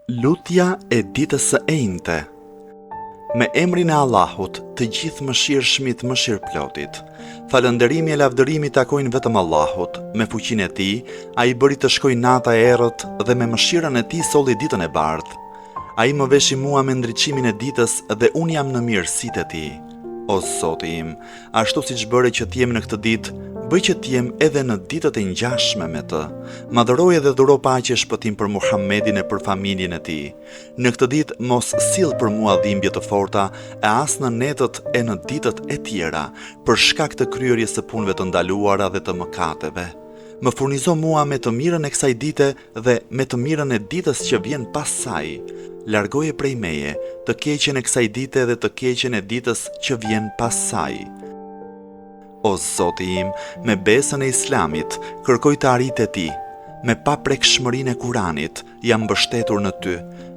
Lutja e ditës së enjte. Me emrin e Allahut, të gjithë mëshirshmit mëshirëplotit. Falënderimi e lavdërimi takojnë vetëm Allahut. Me fuqinë e tij, ai bëri të shkojë nata e errët dhe me mëshirën e tij solli ditën e bardhë. Ai më veshi mua me ndriçimin e ditës dhe unë jam në mirësitë e tij. O Zoti im, ashtu siç bëre që t'jem në këtë ditë, bëj që t'jem edhe në ditët e ngjashme me të. Madhëroj dhe dhuro paqe e shpëtim për Muhammedin e për familjen e tij. Në këtë ditë mos sill për mua dhimbje të forta, e as në netët e në ditët e tjera, për shkak të kryerjes së punëve të ndaluara dhe të mëkateve. Më furnizo mua me të mirën e kësaj dite dhe me të mirën e ditës që vjen pas saj. Largoje prej meje të keqen e kësaj dite dhe të keqen e ditës që vjen pas saj. O Zoti im, me besën e Islamit, kërkoj të arrit e ti. Me paprekshmërinë e Kuranit, jam mbështetur në ty.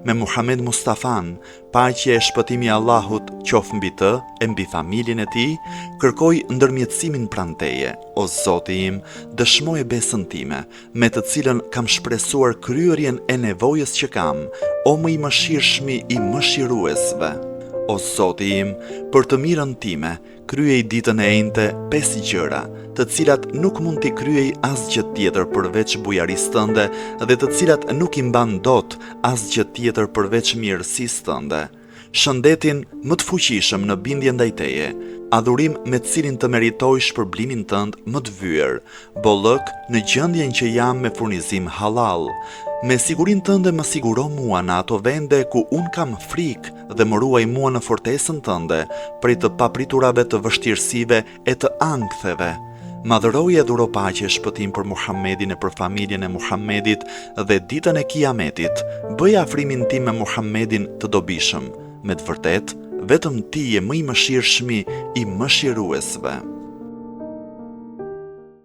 Me Muhammed Mustafan, paqja e shpëtimi i Allahut qoftë mbi të e mbi familjen e tij, kërkoj ndërmjetësimin pranë teje. O Zoti im, dëshmoje besën time, me të cilën kam shpresuar kryerjen e nevojës që kam, o më i mëshirshmi i mëshiruesve. O Zoti im, për të mirën time, kryej ditën e enjte 5 gjëra, të cilat nuk mund t'i kryej asgjë tjetër përveç bujarisë tënde dhe të cilat nuk i mban dot asgjë tjetër përveç mirësisë tënde. Shëndetin më të fuqishëm në bindje ndaj teje, adhurim me cilin të meritoj shpërblimin tënd më të vyer, bollëk në gjendjen që jam me furnizim halal. Me sigurinë tënde më siguro mua në ato vende ku unë kam frikë dhe më ruaj mua në fortesën tënde prej të papriturave të vështirësive e të anktheve. Madhëroj e dhuro paqe e shpëtim për Muhammedin e për familjen e Muhammedit dhe ditën e Kiametit, bëj afrimin tim me Muhammedin të dobishëm. Me të vërtet, vetëm ti je më i mëshirshmi i mëshiruesve.